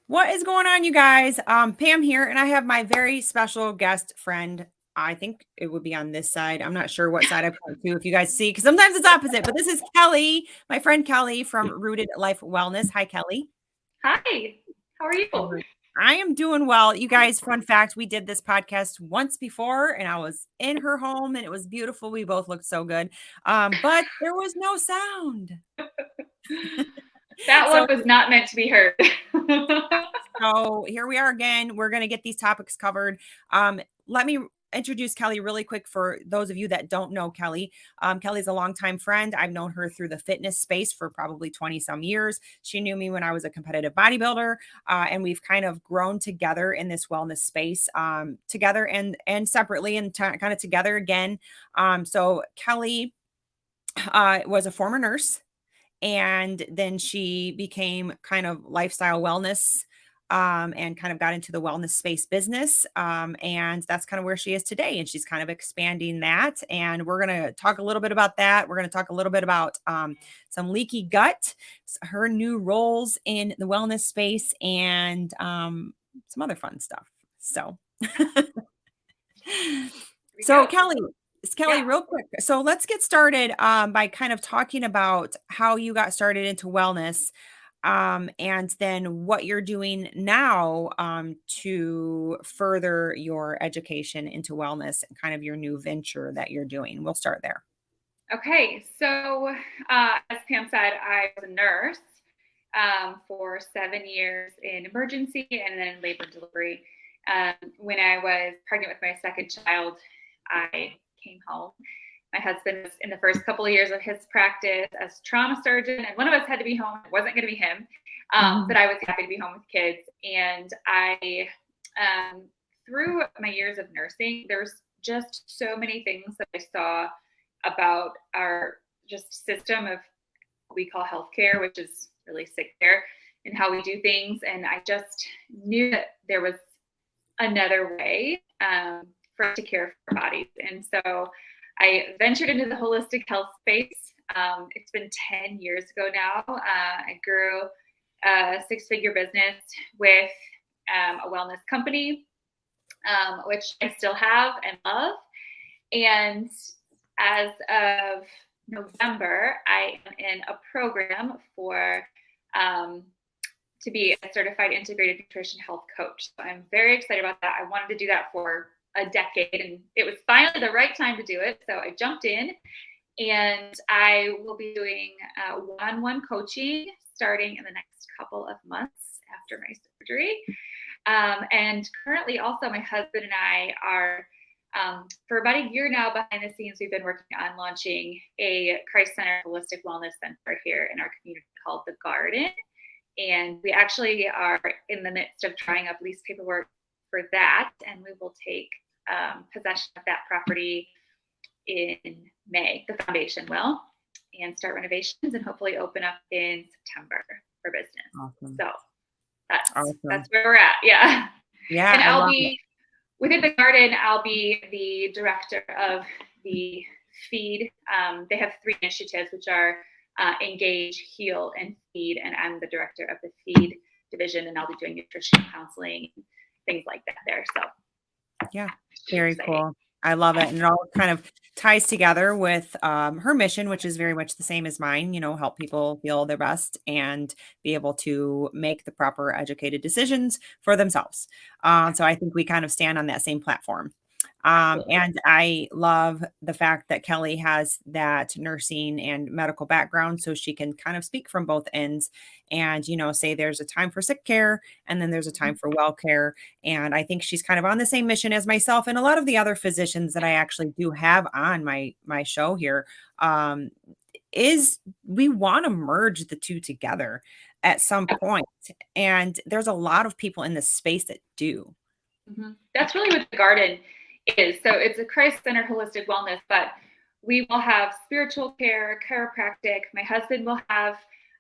What is going on, you guys? Pam here, and I have my very special guest friend. I think it would be on this side. I'm not sure what side I point to if you guys see, because sometimes it's opposite. But this is Kelli, my friend Kelli from Rooted Life Wellness. Hi, Kelli. Hi, how are you? I am doing well. You guys, fun fact, we did this podcast once before, and I was in her home, and it was beautiful. We both looked so good, but there was no sound. That one So was not meant to be heard. So here we are again. We're going to get these topics covered. Let me introduce Kelli really quick for those of you that don't know Kelli. Kelli's a longtime friend. I've known her through the fitness space for probably 20 some years. She knew me when I was a competitive bodybuilder, and we've kind of grown together in this wellness space, together and separately, and kind of together again. So Kelli was a former nurse, and then she became kind of lifestyle wellness, and kind of got into the wellness space business. And that's kind of where she is today. And she's kind of expanding that. And we're going to talk a little bit about that. We're going to talk a little bit about some leaky gut, her new roles in the wellness space, and some other fun stuff. So, so Kelli, Yeah. Real quick. So let's get started by kind of talking about how you got started into wellness, and then what you're doing now to further your education into wellness and kind of your new venture that you're doing. We'll start there. Okay. So, as Pam said, I was a nurse for 7 years in emergency and then labor and delivery. When I was pregnant with my second child, I came home. My husband was in the first couple of years of his practice as trauma surgeon, and one of us had to be home. It wasn't going to be him, Mhm. but I was happy to be home with kids. And um, through my years of nursing, there's just so many things that I saw about our just system of what we call healthcare, which is really sick care, and how we do things. And I just knew that there was another way for us to care for our bodies. And so I ventured into the holistic health space. It's been 10 years ago now. I grew a six-figure business with a wellness company, which I still have and love. And as of November, I am in a program for to be a certified integrated nutrition health coach. So I'm very excited about that. I wanted to do that for a decade, and it was finally the right time to do it. So I jumped in, and I will be doing one-on-one coaching starting in the next couple of months after my surgery. And currently, also, my husband and I are, for about a year now, behind the scenes, we've been working on launching a Christ Center Holistic Wellness Center here in our community called The Garden. And we actually are in the midst of drawing up lease paperwork for that. And we will take possession of that property in May, the foundation will, and start renovations and hopefully open up in September for business. Awesome. So that's Awesome. that's where we're at. Yeah. Yeah, And I I'll love it. be within the garden, I'll be the director of the feed. They have three initiatives, which are engage, heal, and feed. And I'm the director of the feed division, and I'll be doing nutrition counseling, things like that there. So Yeah, super very exciting. cool. I love it. And it all kind of ties together with her mission, which is very much the same as mine, help people feel their best and be able to make the proper educated decisions for themselves. So I think we kind of stand on that same platform. Absolutely. And I love the fact that Kelli has that nursing and medical background, so she can kind of speak from both ends and, say there's a time for sick care and then there's a time for well care. And I think she's kind of on the same mission as myself and a lot of the other physicians that I actually do have on my show here. Um, is we want to merge the two together at some point. And there's a lot of people in this space that do. That's really what the garden is. So it's a Christ-centered holistic wellness, but we will have spiritual care, chiropractic. My husband will have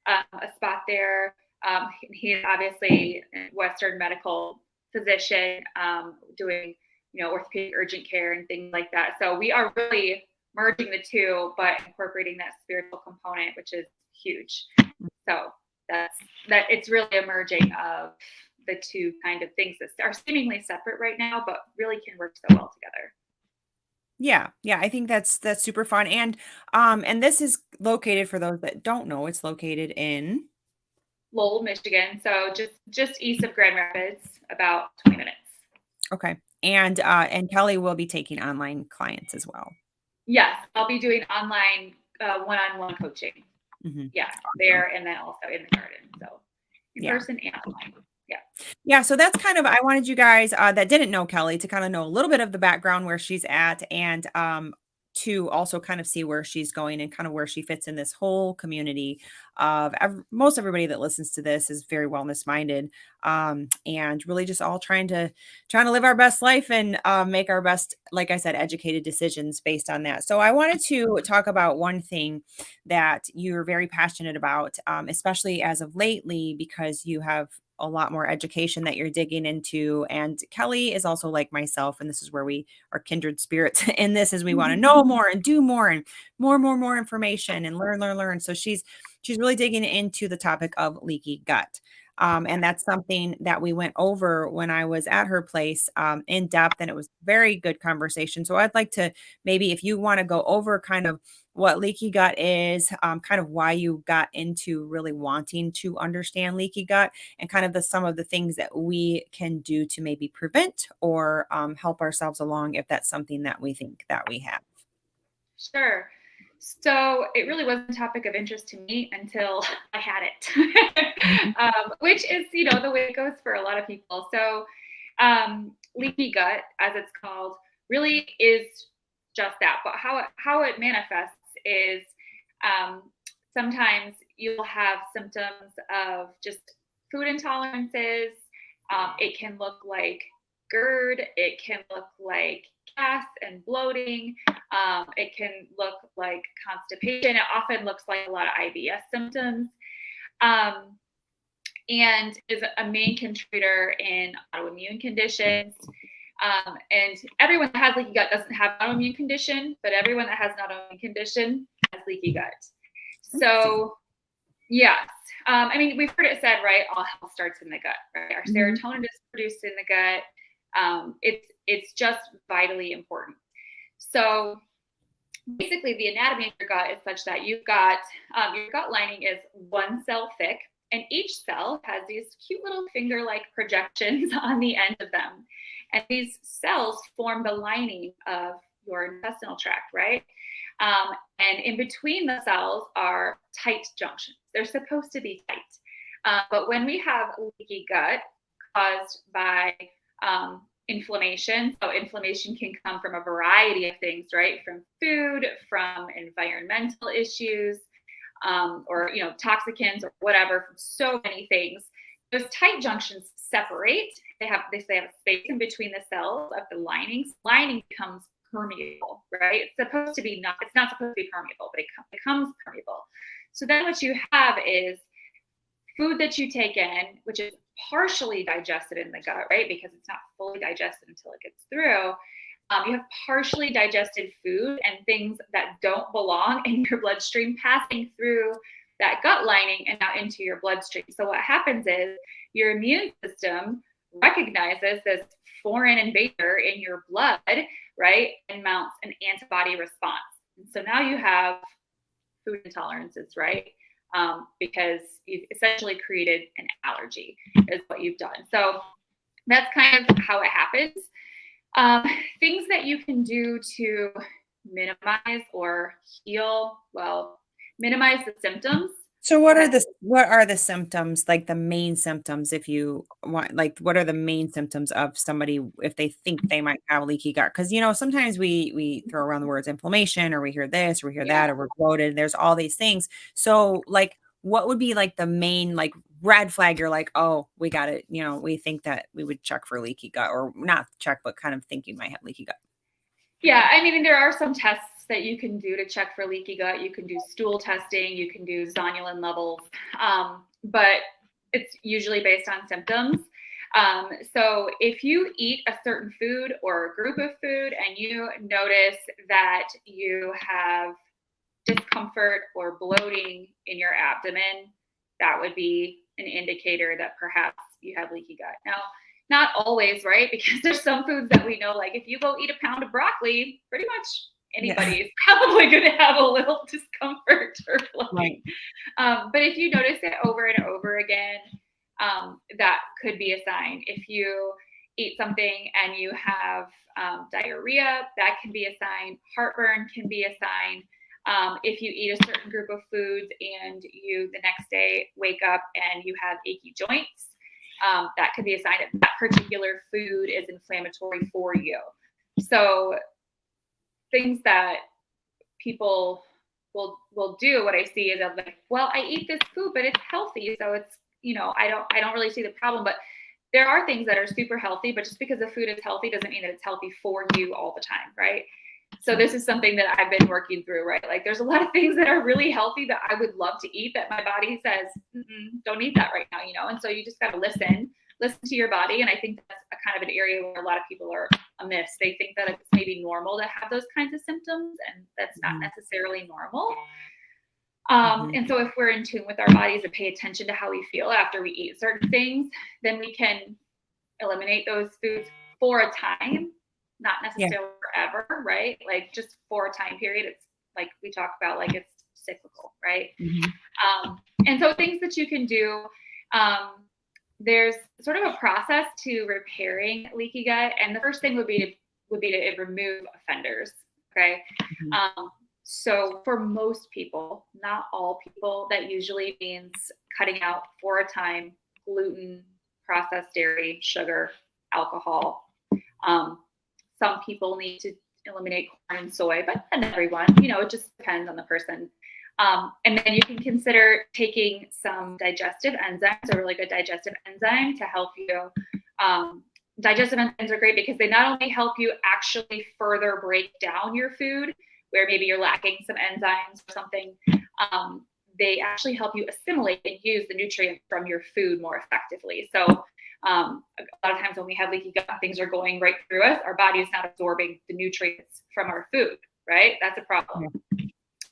a spot there. He's obviously a Western medical physician, doing orthopedic urgent care and things like that. So we are really merging the two, but incorporating that spiritual component, which is huge. So that it's really a merging of the two kind of things that are seemingly separate right now, but really can work so well together. Yeah, yeah, I think that's super fun, and this is located for those that don't know, it's located in Lowell, Michigan, so just east of Grand Rapids, about 20 minutes. okay, and Kelly will be taking online clients as well. Yes, I'll be doing online one-on-one coaching. Mhm. Yeah, Awesome. there and then also in the garden. So in Yeah. person and online. Yeah. Yeah, so that's kind of I wanted you guys, that didn't know Kelly to kinda know a little bit of the background where she's at and, to also kind of see where she's going and kind of where she fits in this whole community of most everybody that listens to this is very wellness minded, and really just all trying to live our best life and, make our best, like I said, educated decisions based on that. So I wanted to talk about one thing that you're very passionate about, especially as of lately, because you have a lot more education that you're digging into. And Kelly is also like myself, and this is where we are kindred spirits in this is we want to know more and do more and more information and learn. So she's really digging into the topic of leaky gut. And that's something that we went over when I was at her place in depth, and it was very good conversation. So I'd like to maybe if you want to go over kind of what leaky gut is, kind of why you got into really wanting to understand leaky gut, and kind of some of the things that we can do to maybe prevent or help ourselves along if that's something that we think that we have. Sure. So it really wasn't a topic of interest to me until I had it, Mhm. which is, the way it goes for a lot of people. So leaky gut, as it's called, really is just that. But how it manifests is um, sometimes you'll have symptoms of just food intolerances. It can look like GERD. It can look like gas and bloating. It can look like constipation. It often looks like a lot of IBS symptoms. Um, and is a main contributor in autoimmune conditions. And everyone that has leaky gut doesn't have an autoimmune condition, but everyone that has an autoimmune condition has leaky gut. Interesting. So, yes. I mean, we've heard it said, right? All health starts in the gut, right? Our Mhm. serotonin is produced in the gut. It's just vitally important. So, basically the anatomy of your gut is such that you've got your gut lining is one cell thick, and each cell has these cute little finger-like projections on the end of them, and these cells form the lining of your intestinal tract, right? And in between the cells are tight junctions. They're supposed to be tight, but when we have leaky gut caused by inflammation. So inflammation can come from a variety of things, right? From food, from environmental issues, or toxicants or whatever, from so many things. Those tight junctions separate. They have a space in between the cells of the linings. Lining becomes permeable, right? It's not supposed to be permeable, but it becomes permeable. So then what you have is food that you take in, which is partially digested in the gut, right? Because it's not fully digested until it gets through. You have partially digested food and things that don't belong in your bloodstream passing through that gut lining and out into your bloodstream. So what happens is your immune system recognizes this foreign invader in your blood, right? And mounts an antibody response. And so now you have food intolerances, right? Because you've essentially created an allergy, is what you've done. So that's kind of how it happens. Um, Things that you can do to minimize or heal, well, minimize the symptoms. So Go ahead. what are the symptoms, like the main symptoms if you want like what are the main symptoms of somebody if they think they might have leaky gut? Because sometimes we throw around the words inflammation or we hear this or we hear Yeah. that or we're bloated. There's all these things. So like what would be like the main like red flag you're like, oh, we got it, we think that we would check for leaky gut or not check, but kind of think you might have leaky gut. Yeah, I mean, there are some tests that you can do to check for leaky gut. You can do stool testing, you can do zonulin levels, but it's usually based on symptoms. So if you eat a certain food or a group of food and you notice that you have discomfort or bloating in your abdomen, that would be an indicator that perhaps you have leaky gut. Now, not always, right? Because there's some foods that we know, like if you go eat a pound of broccoli, pretty much Yeah. anybody is probably going to have a little discomfort or Right. bloating. But if you notice it over and over again, that could be a sign. If you eat something and you have diarrhea, that can be a sign. Heartburn can be a sign. If you eat a certain group of foods and you the next day wake up and you have achy joints, that could be a sign that that particular food is inflammatory for you. So things that people will do, what I see is I'm like, well, I eat this food, but it's healthy, so it's I don't really see the problem. But there are things that are super healthy, but just because the food is healthy doesn't mean that it's healthy for you all the time, right? So this is something that I've been working through, right? Like there's a lot of things that are really healthy that I would love to eat that my body says, don't eat that right now, And so you just got to listen to your body. And I think that's a kind of an area where a lot of people are amiss. They think that it's maybe normal to have those kinds of symptoms, and that's not necessarily normal. Mhm. And so if we're in tune with our bodies and pay attention to how we feel after we eat certain things, then we can eliminate those foods for a time, not Yeah. necessarily forever, right? Like just for a time period. It's like we talk about, like it's cyclical, right? Mhm. And so things that you can do, there's sort of a process to repairing leaky gut, and the first thing would be to remove offenders. Okay. Mhm. So for most people, not all people, that usually means cutting out for a time gluten, processed dairy, sugar, alcohol. Um, some people need to eliminate corn and soy, but not everyone. It just depends on the person. And then you can consider taking some digestive enzymes, a really good digestive enzyme to help you. Digestive enzymes are great because they not only help you actually further break down your food, where maybe you're lacking some enzymes or something, they actually help you assimilate and use the nutrients from your food more effectively. So a lot of times when we have leaky gut, things are going right through us. Our body is not absorbing the nutrients from our food, right? That's a problem.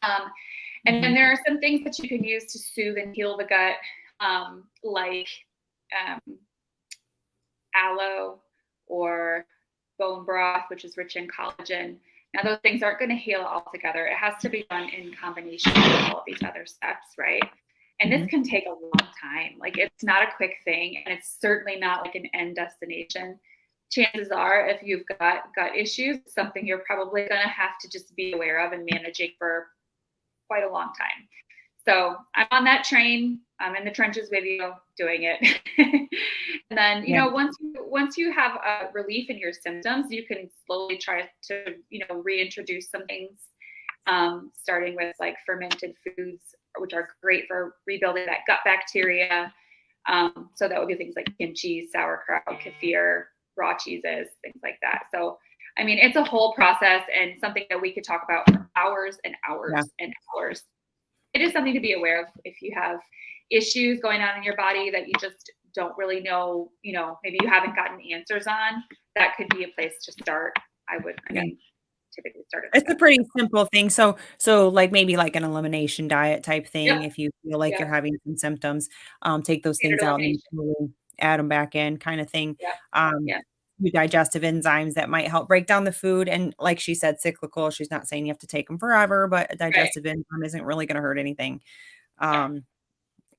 Um, and then Mhm. there are some things that you can use to soothe and heal the gut, like aloe or bone broth, which is rich in collagen. Now, those things aren't going to heal altogether. It has to be done in combination with all of these other steps, right? And this Mhm. can take a long time. Like it's not a quick thing, and it's certainly not like an end destination. Chances are, if you've got gut issues, it's something you're probably going to have to just be aware of and managing for quite a long time. So I'm on that train. I'm in the trenches with you, doing it. And then, Yeah. once you have a relief in your symptoms, you can slowly try to, reintroduce some things, starting with like fermented foods, which are great for rebuilding that gut bacteria. So that would be things like kimchi, sauerkraut, kefir, raw cheeses, things like that. So, I mean, it's a whole process and something that we could talk about for hours and Yeah. hours and hours. It is something to be aware of if you have issues going on in your body that you just don't really know, maybe you haven't gotten answers on. That could be a place to start. I Yeah. mean, typically start at the It's a gut. pretty simple thing. So like maybe like an elimination diet type Yep. thing. If you feel like Yep. you're having some symptoms, take those Standard things out and elimination. slowly add them back in, kind of thing. Yep. Um, Yep. your digestive enzymes that might help break down the food. And like she said, cyclical. She's not saying you have to take them forever, but a Right. digestive enzyme isn't really going to hurt anything. Yeah. Um,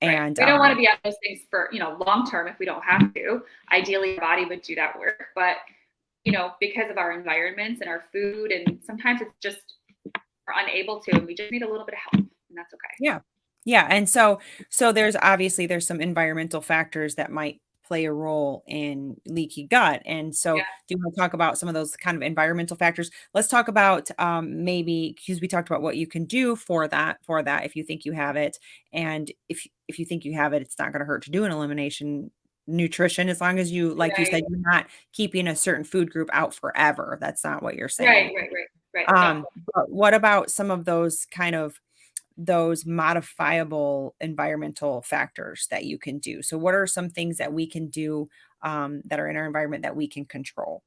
Right. and We don't want to be on those things for, long term if we don't have to. Ideally, our body would do that work. But, because of our environments and our food, and sometimes it's just we're unable to, and we just need a little bit of help, and that's okay. Yeah. Yeah, and so there's some environmental factors that might play a role in leaky gut, and so Yeah. do you wanna talk about some of those kind of environmental factors? Let's talk about, maybe because we talked about what you can do for that if you think you have it, and if you think you have it, it's not gonna hurt to do an elimination nutrition as long as you like you Right. said, you're not keeping a certain food group out forever, that's not what you're Right. saying. Right. Right. Right. No. But what about some of those kind of those modifiable environmental factors that you can do? So what are some things that we can do, that are in our environment that we can control?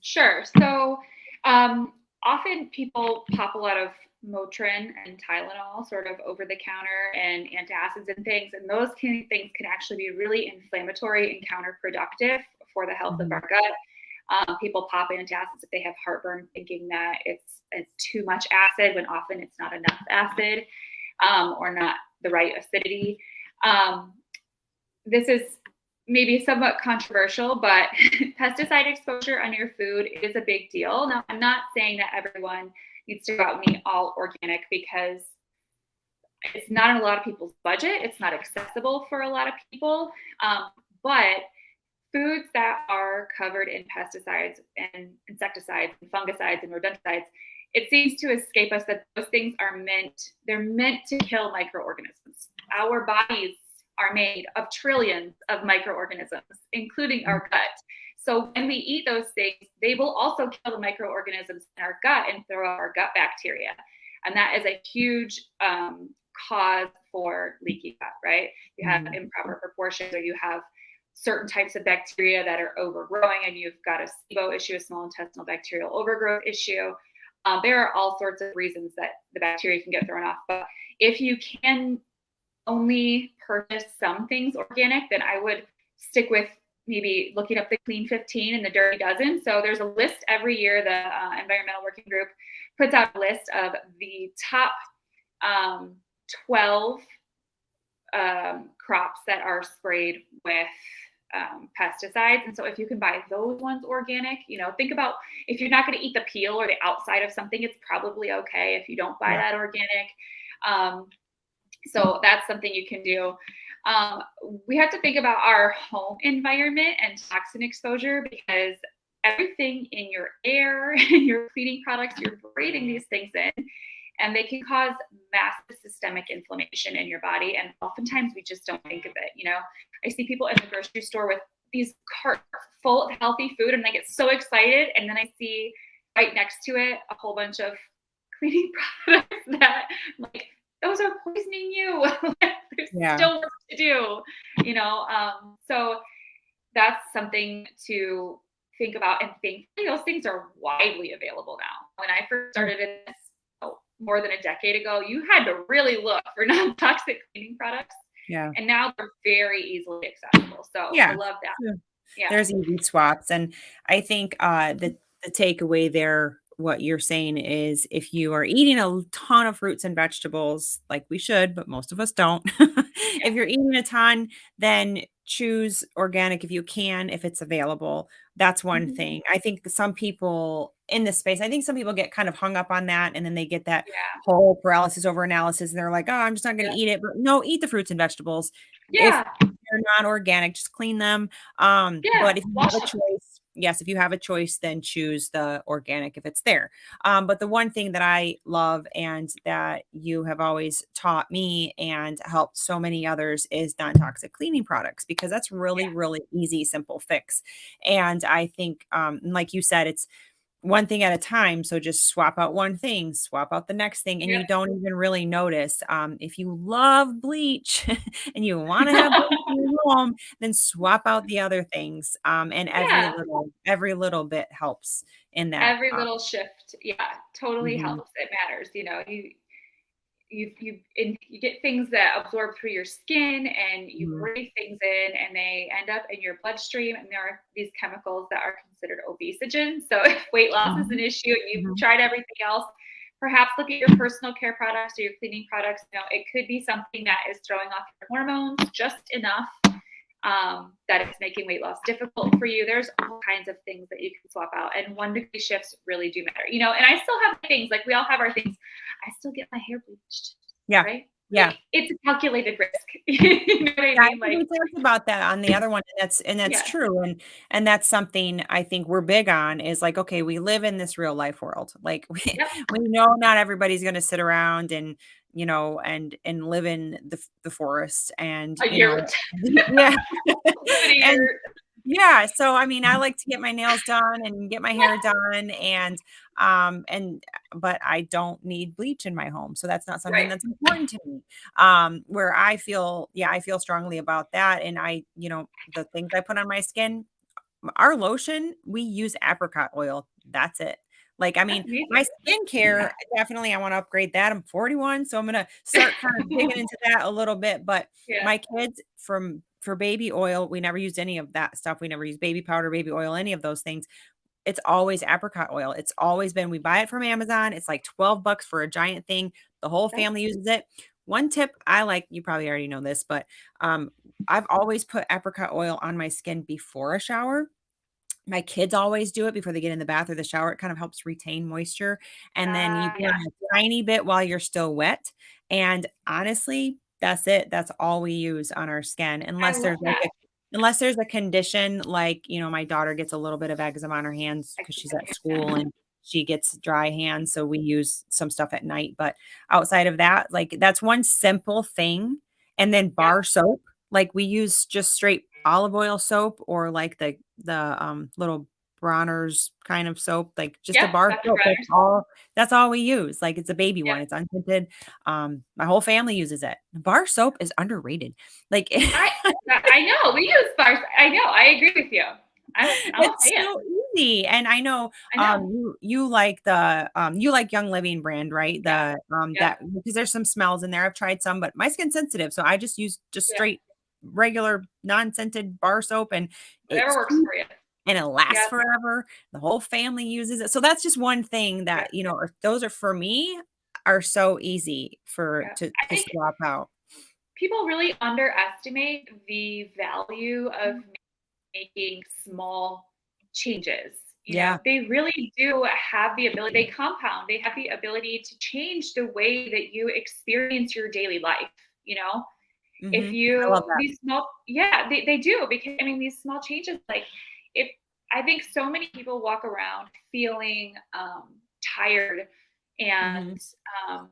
Sure. So, often people pop a lot of Motrin and Tylenol sort of over the counter and antacids and things. And those things can actually be really inflammatory and counterproductive for the health of Mhm. our gut. People pop antacids if they have heartburn, thinking that it's too much acid when often it's not enough acid, or not the right acidity. Um, this is maybe somewhat controversial, but pesticide exposure on your food is a big deal. Now, I'm not saying that everyone needs to go out and eat all organic, because it's not in a lot of people's budget. It's not accessible for a lot of people. But foods that are covered in pesticides and insecticides and fungicides and rodenticides, it seems to escape us that those things they're meant to kill microorganisms. Our bodies are made of trillions of microorganisms, including our gut. So when we eat those things, they will also kill the microorganisms in our gut and throw out our gut bacteria. And that is a huge cause for leaky gut, right? You have Mhm. improper proportions, or you have certain types of bacteria that are overgrowing, and you've got a SIBO issue, a small intestinal bacterial overgrowth issue. There are all sorts of reasons that the bacteria can get thrown off. But if you can only purchase some things organic, then I would stick with maybe looking up the Clean 15 and the Dirty Dozen. So there's a list every year. The Environmental Working Group puts out a list of the top 12 crops that are sprayed with pesticides. And so if you can buy those ones organic, think about, if you're not going to eat the peel or the outside of something, it's probably okay if you don't buy Yeah. that organic. So that's something you can do. We have to think about our home environment and toxin exposure, because everything in your air and your cleaning products, you're breathing these things in, and they can cause massive systemic inflammation in your body. And oftentimes we just don't think of it. I see people in the grocery store with these carts full of healthy food, and they get so excited. And then I see right next to it a whole bunch of cleaning products that, like, those are poisoning you. There's Yeah. still work to do, so that's something to think about. And thankfully, those things are widely available now. When I first started in this, more than a decade ago, you had to really look for non-toxic cleaning products, Yeah. and now they're very easily accessible. So I Yeah. love that. Yeah. Yeah, There's easy swaps, and I think, the takeaway there, what you're saying is if you are eating a ton of fruits and vegetables, like we should, but most of us don't. yeah, If you're eating a ton, then choose organic if you can, if it's available. That's one mhm, thing. I think some people in this space, I think some people get kind of hung up on that, and then they get that yeah, whole paralysis over analysis, and they're like, "Oh, I'm just not gonna yeah, eat it." But no, eat the fruits and vegetables. If yeah, they're not organic, just clean them. yeah. But if you have Wash a them. choice, yes, if you have a choice, then choose the organic if it's there. But the one thing that I love and that you have always taught me and helped so many others is non-toxic cleaning products, because that's really, Yeah, really easy, simple fix. And I think, like you said, it's one thing at a time. So just swap out one thing, swap out the next thing, and yeah. you don't even really notice. If you love bleach and you want to have bleach in your home, then swap out the other things. And Yeah, every little bit helps in that. every little shift, yeah, totally Mhm, helps. It matters. You get things that absorb through your skin, and you mhm, breathe things in, and they end up in your bloodstream, and there are these chemicals that are considered obesogens. So if weight loss is an mhm, issue and you've mhm. tried everything else, perhaps look at your personal care products or your cleaning products. It could be something that is throwing off your hormones just enough, that it's making weight loss difficult for you. There's all kinds of things that you can swap out, and 1 degree shifts really do matter. And I still have things, like we all have our things. I still get my hair bleached, Yeah, right? yeah. Like, it's a calculated risk. You know what I Yeah, I mean? think Like, we talked about that on the other one, and that's yeah, true, and that's something I think we're big on is like, okay, we live in this real life world. Like yep, we know not everybody's gonna sit around and, and live in the forest and, a yurt, yeah. live in a And yurt. yeah, so I mean, I like to get my nails done and get my hair done and but I don't need bleach in my home. So that's not something Right. that's important to me. Where I feel, yeah, I feel strongly about that. And the things I put on my skin, our lotion, we use apricot oil. That's it. Like, I That's mean, my amazing. skincare, definitely I wanna upgrade that. I'm 41, so I'm gonna start kind of digging into that a little bit, but Yeah. my kids for baby oil, we never used any of that stuff. We never used baby powder, baby oil, any of those things. It's always apricot oil. It's always been we buy it from Amazon. It's like 12 bucks for a giant thing. The whole That's family uses it. One tip I like, you probably already know this, but um, I've always put apricot oil on my skin before a shower. My kids always do it before they get in the bath or the shower. It kind of helps retain moisture. And then you put yeah. on a tiny bit while you're still wet. And honestly, that's it. That's all we use on our skin, I love that. unless there's a condition like, my daughter gets a little bit of eczema on her hands I because she's at can school and she gets dry hands. So we use some stuff at night. But outside of that, like that's one simple thing. And then Yeah. bar soap. Like we use just straight olive oil soap or like the little Bronner's kind of soap, like just a Yep. bar Dr. soap. Bronner's. That's all we use. Like it's a baby Yep. one. It's unscented. My whole family uses it. Bar soap is underrated. Like I I know we use bars. I know. I agree with you. I'm a it's fan. so easy. And I know I know. you like the you like Young Living brand, right? Yeah. The Yep. that because there's some smells in there. I've tried some, but my skin's sensitive, so I just use just Yeah. straight regular non-scented bar soap and Whatever it's works for you. and it lasts Yep. forever. The whole family uses it. So that's just one thing Yep. that, those are for me are so easy for Yeah. I to think swap out. people really underestimate the value of making small changes. Yeah. They really do have the ability, they compound, they have the ability to change the way that you experience your daily life. You know, if I love you, that. these small, yeah, they do, because I mean, these small changes, like if, I think so many people walk around feeling tired Mhm. and um,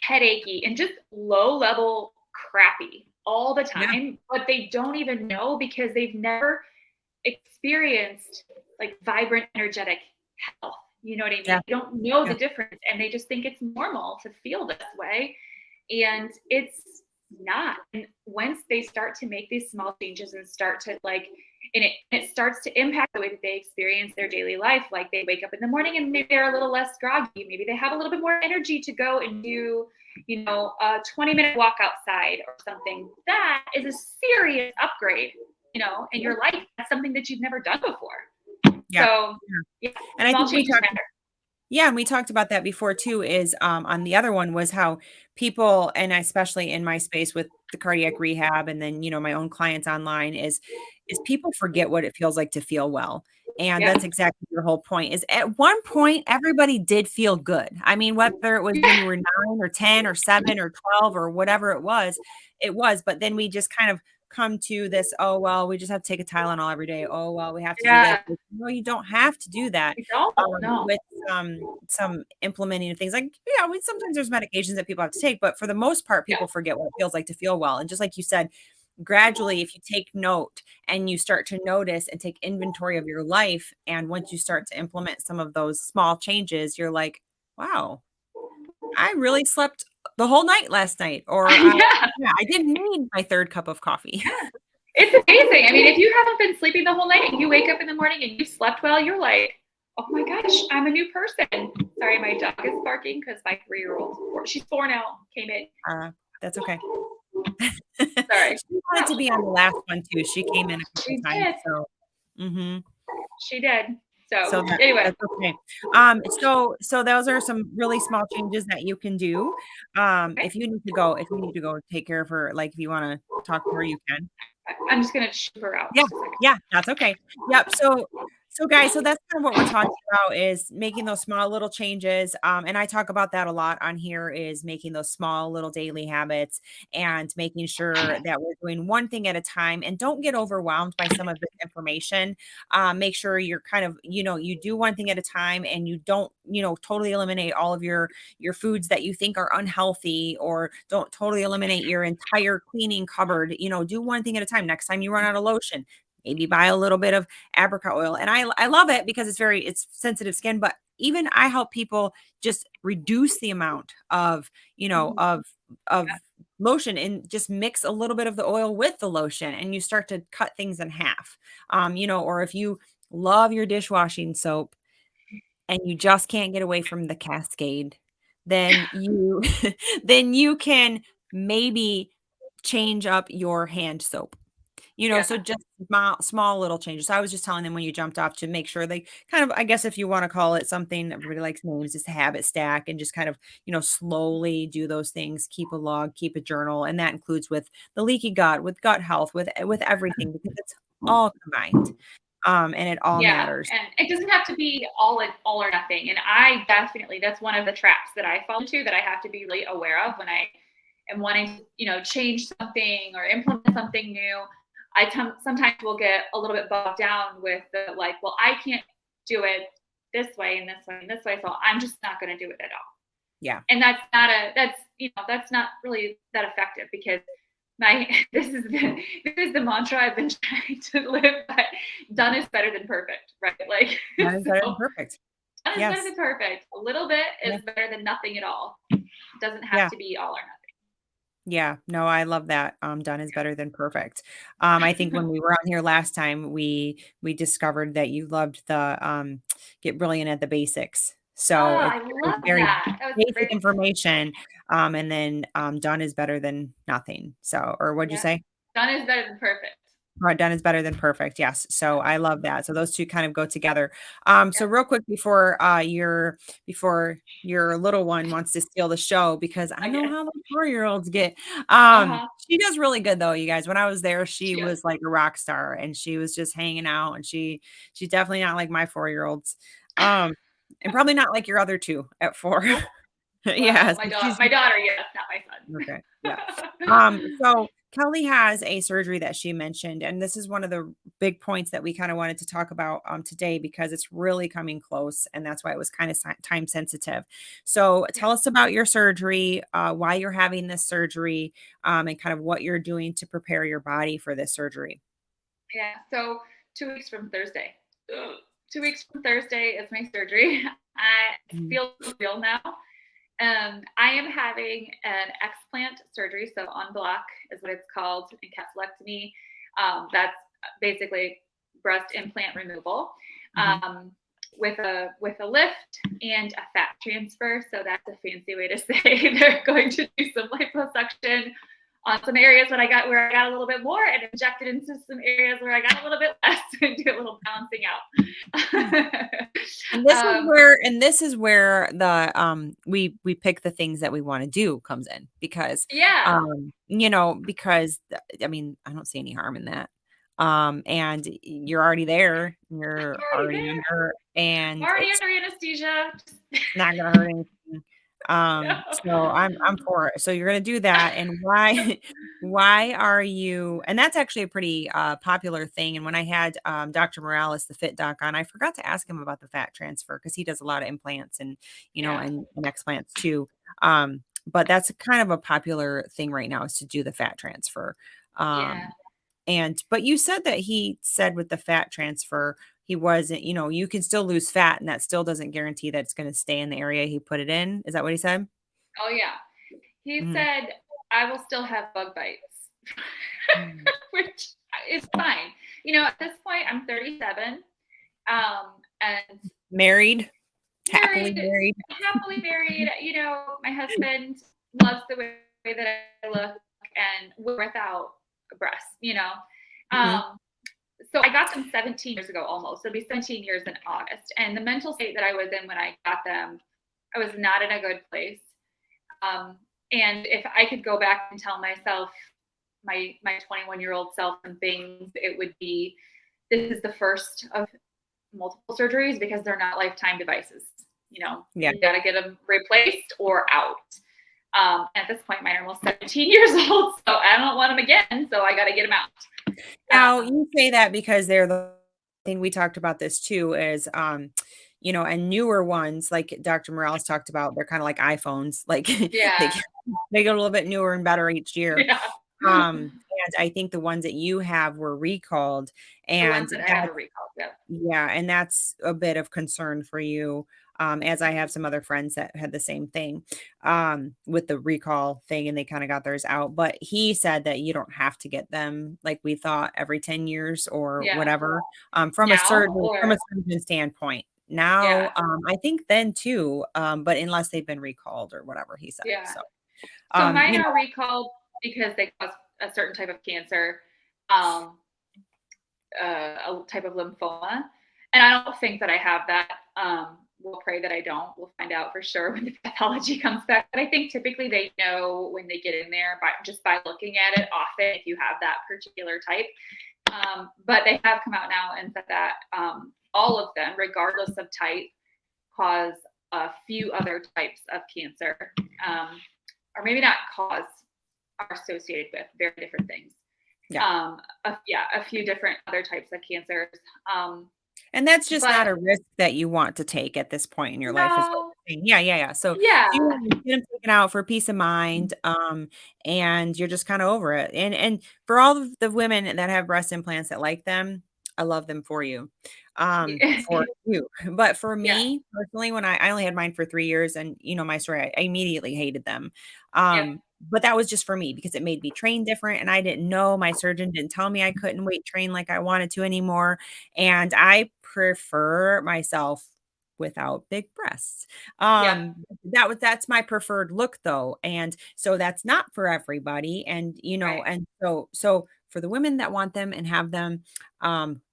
headachy and just low level crappy all the Yeah. time, but they don't even know because they've never experienced like vibrant, energetic health. You know what I mean? Yeah. They don't know Yeah. the difference and they just think it's normal to feel this way. And it's not. And once they start to make these small changes and start to like, and it starts to impact the way that they experience their daily life. Like they wake up in the morning and maybe they're a little less groggy. Maybe they have a little bit more energy to go and do, a 20-minute walk outside or something. That is a serious upgrade, in your life. That's something that you've never done before. Yeah. So, Yeah. yeah, And I small think we changes talked matter. Yeah, and we talked about that before too, is, on the other one was how people and especially in my space with the cardiac rehab and then, my own clients online is people forget what it feels like to feel well. And Yeah. that's exactly your whole point is at one point, everybody did feel good. I mean, whether it was when you Yeah. were 9 or 10 or 7 or 12 or whatever it was, but then we just kind of come to this, "Oh, well, we just have to take a Tylenol every day. Oh, well, we have to do this." Yeah. No, you don't have to do that, We don't. No. with some implementing of things like, yeah, sometimes there's medications that people have to take, but for the most part, Yeah. people forget what it feels like to feel well. And just like you said, gradually, if you take note and you start to notice and take inventory of your life, and once you start to implement some of those small changes, you're like, wow, I really slept the whole night last night, or Yeah. yeah, I didn't need my third cup of coffee. Yeah. It's amazing. I mean, if you haven't been sleeping the whole night and you wake up in the morning and you slept well, you're like, oh my gosh, I'm a new person. Sorry, my dog is barking because my 3-year-old, she's 4 now, came in. Uh, that's okay. Sorry. She wanted to be on the last one too. She came in a couple She times, did. so mhm. She did. So So anyway, that's okay. So those are some really small changes that you can do. okay. If you need to go take care of her, like if you wanna talk to her, you can. I'm just gonna ship her out Yeah, just a second. yeah, that's okay. Yep, so guys, so that's kind of what we're talking about is making those small little changes, and I talk about that a lot on here is making those small little daily habits and making sure that we're doing one thing at a time and don't get overwhelmed by some of this information. Make sure you're kind of, you do one thing at a time and you don't, totally eliminate all of your foods that you think are unhealthy or don't totally eliminate your entire cleaning cupboard. Do one thing at a time. Next time you run out of lotion, maybe buy a little bit of apricot oil. And I love it because it's sensitive skin, but even I help people just reduce the amount of, Mhm. of lotion and just mix a little bit of the oil with the lotion and you start to cut things in half. Or if you love your dishwashing soap, and you just can't get away from the cascade, then you then you can maybe change up your hand soap. So Yeah. just small little changes. So I was just telling them when you jumped off to make sure they kind of, I guess if you wanna call it something, everybody likes names, just a habit stack and just kind of, slowly do those things, keep a log, keep a journal, and that includes with the leaky gut, with gut health, with everything because it's all combined, and it all Yeah, matters. and it doesn't have to be all or nothing. And I definitely, that's one of the traps that I fall into that I have to be really aware of when I am wanting to, change something or implement something new. Sometimes will get a little bit bogged down with the like, well, I can't do it this way and this way and this way, so I'm just not going to do it at all. Yeah. And that's not really that effective because my this is the mantra I've been trying to live by. Done is better than perfect, right? Like That is better than so perfect. done is better Yes. than perfect. A little bit Yeah. is better than nothing at all. It doesn't have Yeah. to be all or Yeah, no, I love that. Done is better than perfect. I think when nothing. we were on here last time, we discovered that you loved the get brilliant at the basics. So Oh, it's I very, love very that. That was basic great. information. And then done is better than nothing. So, or what'd you Yeah. say? Done is better than perfect. Right, done is better than perfect, yes, so Yeah. I love that, so those 2 kind of go together. So Yeah. real quick before your little one wants to steal the show, because I know Okay. how the 4-year-olds get, Uh-huh. she does really good though, you guys. When I was there, she She is. was like a rock star, and she was just hanging out, and she's definitely not like my 4-year-olds, um, and probably not like your other 2 at 4. Nope. Yeah, Well, so my daughter, yes, not okay, my yeah. son. So Kelly has a surgery that she mentioned, and this is one of the big points that we kind of wanted to talk about today because it's really coming close, and that's why it was kind of time sensitive. So Yeah. tell us about your surgery, why you're having this surgery, and kind of what you're doing to prepare your body for this surgery. Yeah. So 2 weeks from Thursday. Ugh. 2 weeks from Thursday is my surgery. I Mhm. feel real now. I am having an explant surgery, so on block is what it's called, encapsulectomy. That's basically breast implant removal Mhm. with a lift and a fat transfer. So that's a fancy way to say they're going to do some liposuction on some areas where I got a little bit more and inject it into some areas where I got a little bit less and do a little balancing And out. this is where the we pick the things that we want to do comes in because Yeah, I mean, I don't see any harm in that. And you're already there, you're I'm already already there. under, I'm and already it's under anesthesia. not gonna hurt anything. So I'm No. for it. So you're gonna do that, and why why are you and that's actually a pretty, popular thing, and when I had, Dr. Morales, the fit doc on, I forgot to ask him about the fat transfer because he does a lot of implants and, Yeah, and explants too. But that's kind of a popular thing right now is to do the fat transfer. yeah. Um but you said that he said with the fat transfer, he wasn't you can still lose fat, and that still doesn't guarantee that it's gonna stay in the area he put it in. Is that what he said? Oh, yeah. He Mhm. said, "I will still have bug bites," Mm. which is fine. At this point, I'm 37, and Married, happily married, married. happily married. My husband loves the way that I look, and we're without breasts. Mhm. Um, so I got them 17 years ago almost. It'll be 17 years in August. And the mental state that I was in when I got them, I was not in a good place. Um, and if I could go back and tell myself, my 21-year-old self, some things, it would be this is the first of multiple surgeries because they're not lifetime devices. Yeah. You got to get them replaced or out. At this point, mine are almost 17 years old, so I don't want them again. So I got to get them out. Now, you say that because they're the thing we talked about this too is, and newer ones, like Dr. Morales talked about, they're kinda like iPhones, like, they Yeah, get they get a little bit newer and better each year. yeah. And I think the ones that you have were recalled, The and ones that I have that's are recalled. Yeah, yeah, and that's a bit of concern for you, as I have some other friends that had the same thing, with the recall thing, and they kinda got theirs out, but he said that you don't have to get them like we thought every 10 years or yeah. whatever, Now from a or surgeon standpoint. now, Yeah. I think then too, but unless they've been recalled or whatever he said. Yeah. So, So mine you are know, recalled because they cause a certain type of cancer, um, a type of lymphoma, and I don't think that I have that. We'll pray that I don't. We'll find out for sure when the pathology comes back. But I think typically they know when they get in there by just by looking at it often if you have that particular type. But they have come out now and said that all of them, regardless of type, cause a few other types of cancer, um, or maybe not cause, are associated with very different things. yeah. Yeah, a few different other types of cancers. Um, And that's just but not a risk that you want to take at this point in your life is what no, you're saying. Yeah, yeah, yeah. So yeah, you want to get them taken out for peace of mind, and you're just kind of over it. And for all of the women that have breast implants that like them, I love them for you. But for yeah, me personally, when I only had mine for 3 years, and you know my story, I immediately hated them. yep, But that was just for me because it made me train different, and I didn't know. My surgeon didn't tell me I couldn't weight train like I wanted to anymore, and I prefer myself without big breasts. yep, That's my preferred look though, and so that's not for everybody, and, you know, right. and so for the women that want them and have them,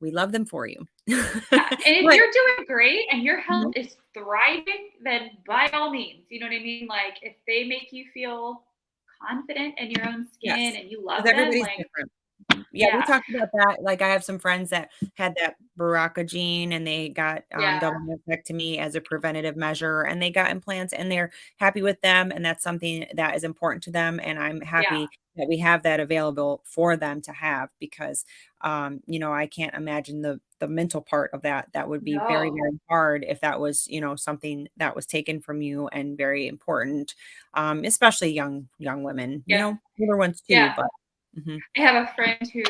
we love them for you. Yeah, and if But you're doing great and your health mhm, is thriving, then by all means, you know what I mean? Like if they make you feel confident in your own skin yes, and you because love them, everybody's like different. Yeah, we yeah, talked about that. Like, I have some friends that had that BRCA gene and they got, yeah, double mastectomy as a preventative measure, and they got implants, and they're happy with them, and that's something that is important to them, and I'm yeah, happy that we have that available for them to have because, you know, I can't imagine the mental part of that. That would be very, no, very hard if that was, you know, something that was taken from you and very important, especially young women, you yep, know, older ones too, yeah. but mhm, I have a friend who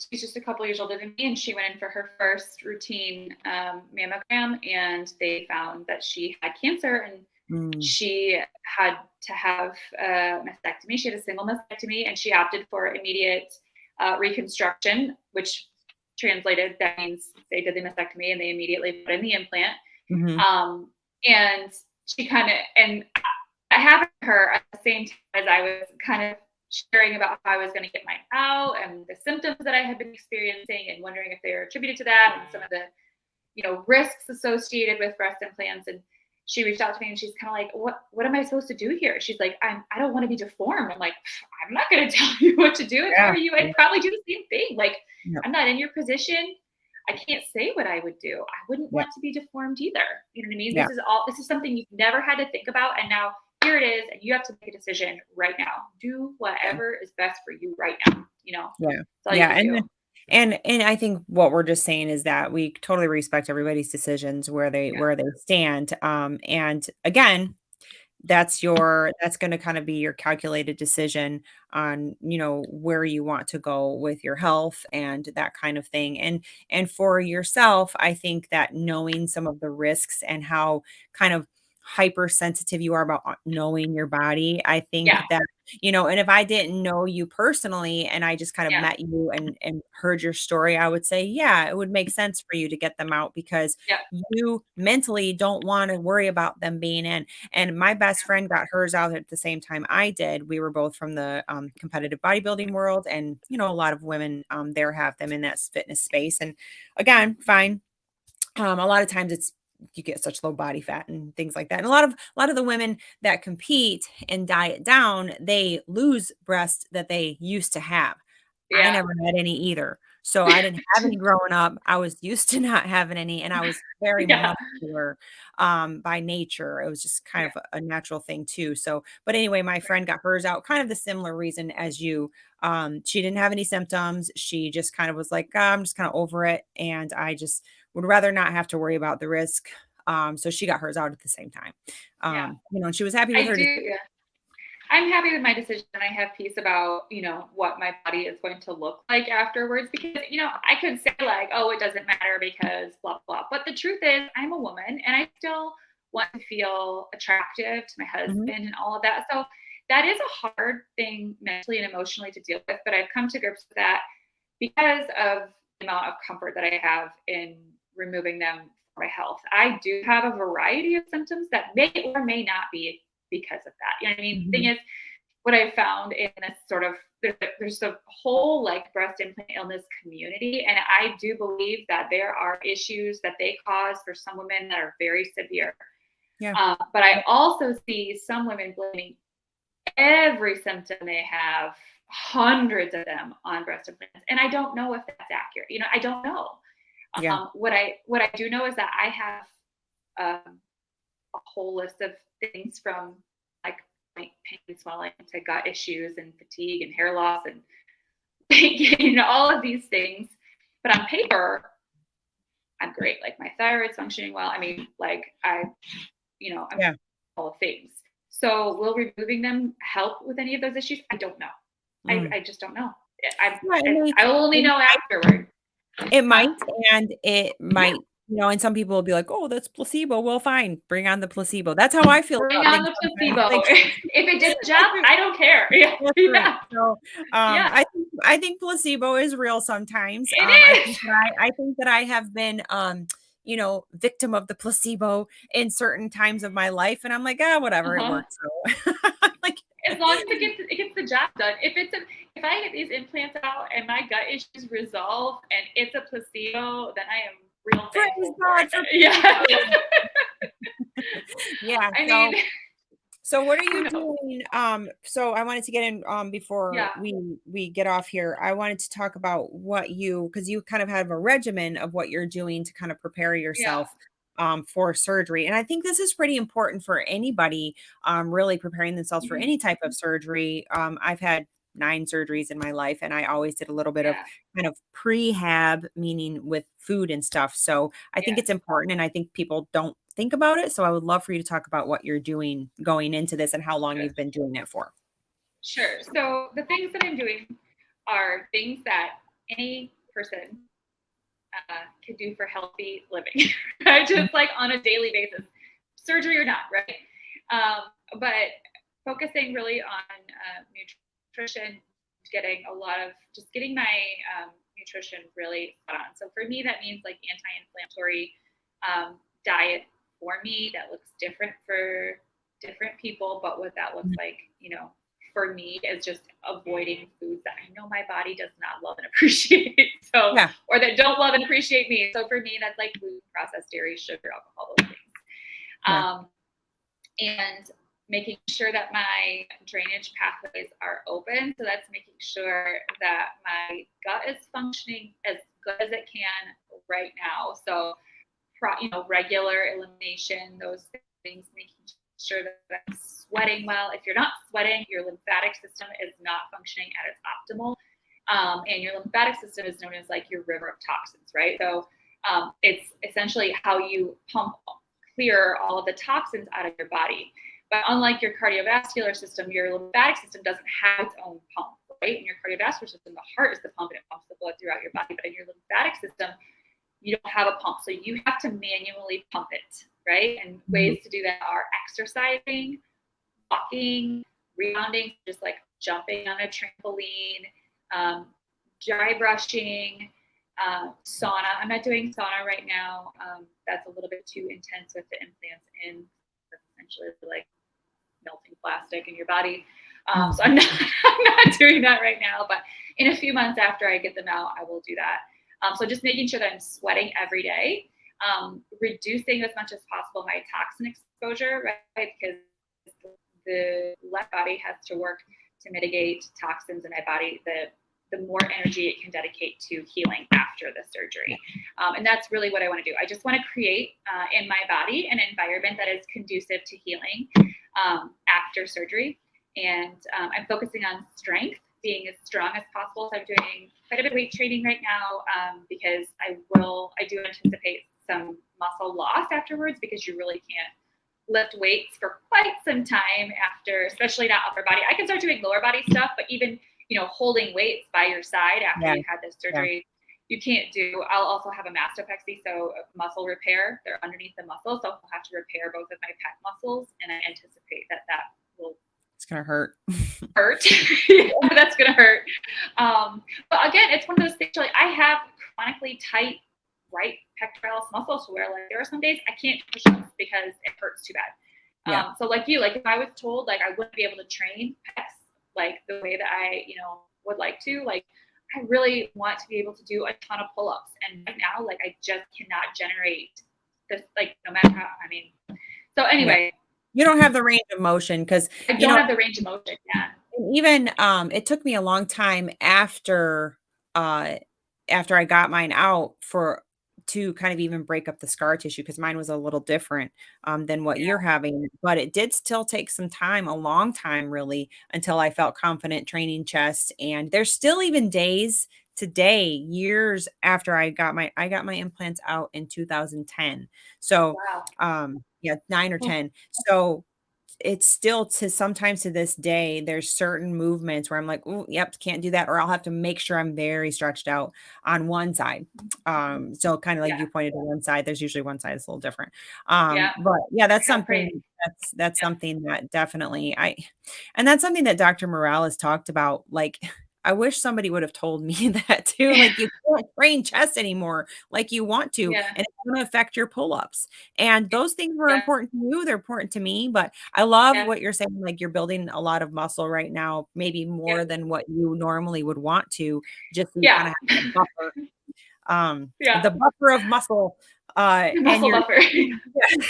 she's just a couple years older than me, and she went in for her first routine mammogram, and they found that she had cancer, and mm. she had to have a mastectomy. She had a single mastectomy, and she opted for immediate reconstruction, which translated that means they did the mastectomy and they immediately put in the implant. Mhm, Um, and she kind of and I happened to her at the same time as I was kind of sharing about how I was going to get mine out and the symptoms that I had been experiencing and wondering if they were attributed to that and some of the risks associated with breast implants. And she reached out to me and she's kind of like, what am I supposed to do here? She's like, I don't want to be deformed. I'm like, I'm not going to tell you what to do. If I yeah, were you, yeah, I'd probably do the same thing. Like, yep, I'm not in your position. I can't say what I would do. I wouldn't yep, want to be deformed either. You know what I mean? yeah, This is something you've never had to think about. And now here it is. And you have to make a decision right now. Do yeah, whatever is best for you right now. yeah, That's all you yeah, can do. and I think what we're just saying is that we totally respect everybody's decisions Yeah. where they stand, and again, that's gonna kinda be your calculated decision on, you know, where you want to go with your health and that kind of thing, and for yourself, I think that knowing some of the risks and how kind of hypersensitive you are about knowing your body, I Yeah. think that, you know, and if I didn't know you personally and I just kind of Yeah. met you and heard your story, I would say, yeah, it would make sense for you to get them out because Yeah. you mentally don't wanna worry about them being in. And my best friend got hers out at the same time I did. We were both from the, competitive bodybuilding world, and, you know, a lot of women, there have them in that fitness space, and again, fine. A lot of times it's you get such low body fat and things like that, and a lot of the women that compete and diet down, they lose breasts that they used to have. I Yeah. never had any either. So I didn't have any growing up. I was used to not having any, and I was very Yeah. muscular, by nature. It was just kind Yeah. of a natural thing too. So, but anyway, my friend got hers out, kind of the similar reason as you. She didn't have any symptoms. She just kind of was like, "Ah, I'm just kind of over it, and I just would rather not have to worry about the risk." So she got hers out at the same time. Yeah. You know, and she was happy with I her do. decision. Yeah. I'm happy with my decision. I have peace about, what my body is going to look like afterwards because, I could say like, oh, it doesn't matter because blah, blah. But the truth is, I'm a woman and I still want to feel attractive to my Mhm, husband and all of that. So that is a hard thing mentally and emotionally to deal with. But I've come to grips with that because of the amount of comfort that I have in removing them my health. I do have a variety of symptoms that may or may not be because of that. You know what I mean? The thing Mhm. is, what I found in this sort of there's a whole like breast implant illness community, and I do believe that there are issues that they cause for some women that are very severe. Yeah. But I also see some women blaming every symptom they have, hundreds of them, on breast implants, and I don't know if that's accurate. You know, I don't know. Yeah. What I do know is that I have a whole list of things from like joint pain, swelling to gut issues and fatigue and hair loss and all of these things. But on paper, I'm great. Like my thyroid's functioning well. I mean, like I'm Yeah. all things. So will removing them help with any of those issues? I don't know. Mm. I just don't know. I Yeah, it may I will only it know afterward. it Huh? might, and it Yeah. might, and some people will be like, "Oh, that's placebo." Well, fine, bring on the placebo. That's how I feel Bring about on things the sometimes. placebo. Like, If it did the job, I don't care. Yeah. that's right. Yeah. So, Yeah. I think placebo is real sometimes. It I is. think that I think that I have been, victim of the placebo in certain times of my life, and I'm like, "Ah, whatever, it Uh-huh. works." So, like, As long as it gets the job done. If I get these implants out and my gut issues resolve and it's a placebo, then I am real praise thankful for God it. for Yeah. placebo. Yeah. I mean, So what are who you knows? doing? So I wanted to get in before Yeah. we get off here. I wanted to talk about because you kind of have a regimen of what you're doing to kind of prepare Yeah. yourself for surgery. And I think this is pretty important for anybody really preparing themselves for Mhm. any type of surgery. I've had 9 surgeries in my life, and I always did a little bit of Yeah. kind of prehab, meaning with food and stuff. So I think Yeah. it's important, and I think people don't think about it. So I would love for you to talk about what you're doing going into this and how long Good. you've been doing it for. Sure. So the things that I'm doing are things that any person could do for healthy living, right? Mm. Just like on a daily basis, surgery or not, right? But focusing really on nutrition, getting my nutrition really spot on. So for me, that means like anti-inflammatory diet for me that looks different for different people. But what that looks Mhm. like, for me is just avoiding foods that I know my body does not love and appreciate. So Yeah. or that don't love and appreciate me. So for me, that's like gluten, processed dairy, sugar, alcohol, those things. Yeah. Um, and making sure that my drainage pathways are open. So that's making sure that my gut is functioning as good as it can right now. So, regular elimination, those things, making sure that I'm sweating well. If you're not sweating, your lymphatic system is not functioning at its optimal. And your lymphatic system is known as like your river of toxins, right? So it's essentially how you pump clear all of the toxins out of your body. But unlike your cardiovascular system, your lymphatic system doesn't have its own pump, right? In your cardiovascular system, the heart is the pump and it pumps the blood throughout your body. But in your lymphatic system, you don't have a pump. So you have to manually pump it, right? And Mhm. ways to do that are exercising, walking, rebounding, just like jumping on a trampoline, um, dry brushing, sauna. I'm not doing sauna right now. That's a little bit too intense with the implants in. That's essentially like melting plastic in your body. Mm. So I'm not, I'm not doing that right now, but in a few months after I get them out, I will do that. So just making sure that I'm sweating every day, reducing as much as possible my toxin exposure, right? Because the left body has to work to mitigate toxins in my body. The more energy it can dedicate to healing after the surgery. And that's really what I want to do. I just want to create in my body an environment that is conducive to healing after surgery. And I'm focusing on strength, being as strong as possible. So I'm doing quite a bit of weight training right now because I do anticipate some muscle loss afterwards because you really can't lift weights for quite some time after, especially not upper body. I can start doing lower body stuff, but even, holding weights by your side after Yeah. you've had this Yeah. surgery, you can't do. I'll also have a mastopexy, so muscle repair. They're underneath the muscle, so I'll have to repair both of my pec muscles, and I anticipate that will It's gonna hurt. hurt. Yeah, that's gonna hurt. But again, it's one of those things. Like I have chronically tight right pectoralis muscle to where like there are some days I can't push ups because it hurts too bad. Yeah. So like you, like if I was told like I wouldn't be able to train pecs like the way that I, would like to, like I really want to be able to do a ton of pull-ups. And right now, like I just cannot generate this, like no matter how, I mean, so Yeah. anyway, You don't have the range of motion because, I you don't know, have the range of motion. Yeah. even, it took me a long time uh, after I got mine out to kind of even break up the scar tissue because mine was a little different, than what you're Yeah. having, but it did still take some time, a long time really, until I felt confident training chest, and there's still even days today, years after I got my implants out in 2010. So, Wow. yeah, 9 or Oh, 10. So it's still to sometimes to this day, there's certain movements where I'm like, "Ooh, yep, can't do that," or I'll have to make sure I'm very stretched out on one side. So kinda like yeah. you pointed to one side, there's usually one side that's a little different. Yeah. But yeah, that's How crazy. something that's Yeah. something that definitely I and that's something that Dr. Morales talked about, like, I wish somebody would have told me that too, like, you can't train chest anymore like you want to, Yeah. and it's gonna affect your pull-ups. And those things were Yeah. important to you, they're important to me, but I love Yeah. what you're saying, like, you're building a lot of muscle right now, maybe Yeah. more than what you normally would want to, just so you Yeah. kinda have a buffer, Yeah. the buffer of muscle, and Muscle you're buffer. yeah,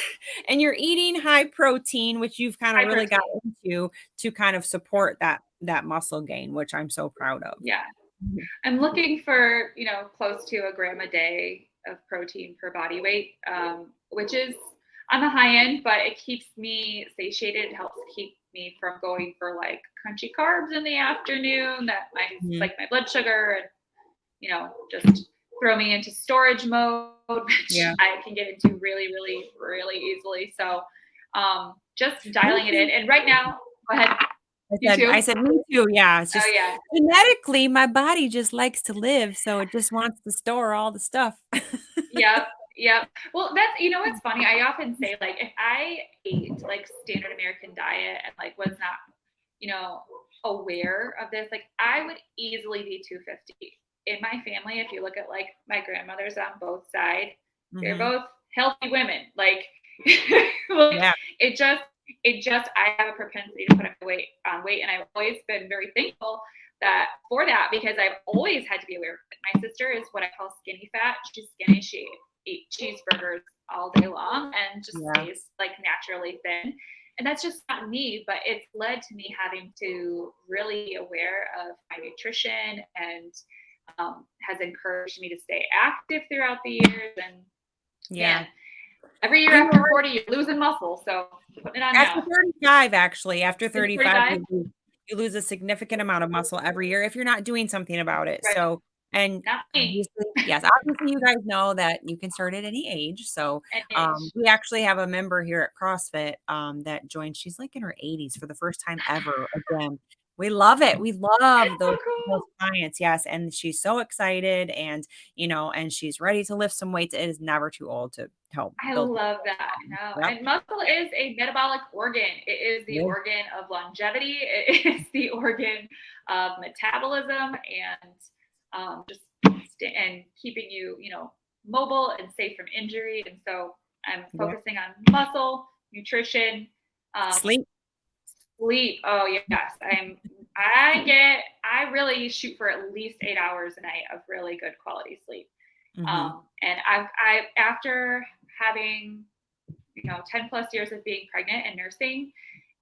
and you're eating high protein, which you've kinda High really got protein. into to kind of support that muscle gain, which I'm so proud of. Yeah. Mhm. I'm looking for, close to a gram a day of protein per body weight, which is on the high end, but it keeps me satiated. It helps keep me from going for like crunchy carbs in the afternoon that might Mhm. spike my blood sugar and, just throw me into storage mode, which Yeah. I can get into really, really, really easily. So just Me dialing it in. too. And right now, go ahead. You I too? said, "Me too," yeah, it's Oh, just yeah. genetically, my body just likes to live, so it just wants to store all the stuff. Yep, yep. Well, that's what's funny? I often say, like, if I ate like standard American diet and like was not, aware of this, like I would easily be 250. In my family, if you look at like my grandmothers on both sides, they're Mhm. both healthy women. Like, like Yeah, it just I have a propensity to put on weight, and I've always been very thankful that for that because I've always had to be aware of it. My sister is what I call skinny fat. She's skinny. She eats cheeseburgers all day long and just yeah, stays like naturally thin. And that's just not me, but it's led to me having to really be aware of my nutrition and has encouraged me to stay active throughout the years. And man, yeah. every year You know after 40, you're losing muscle. So putting it on after now. 35, actually, after Is it 35, 45? you lose a significant amount of muscle every year if you're not doing something about it, Right. so and Not me. obviously yes, obviously, you guys know that you can start at any age, so, Any age. we actually have a member here at CrossFit, that joined she's, like, in her 80s for the first time ever again. We love it, we love So those cool. clients, yes, and she's so excited and, and she's ready to lift some weights, it is never too old to help I build love that. No, Yep. and muscle is a metabolic organ. It is the Yeah. organ of longevity. It is the organ of metabolism and just and keeping you, mobile and safe from injury. And so I'm Yeah. focusing on muscle, nutrition, um, Sleep. sleep. Oh yes, I really shoot for at least 8 hours a night of really good quality sleep. Mhm. And I after having 10 plus years of being pregnant and nursing,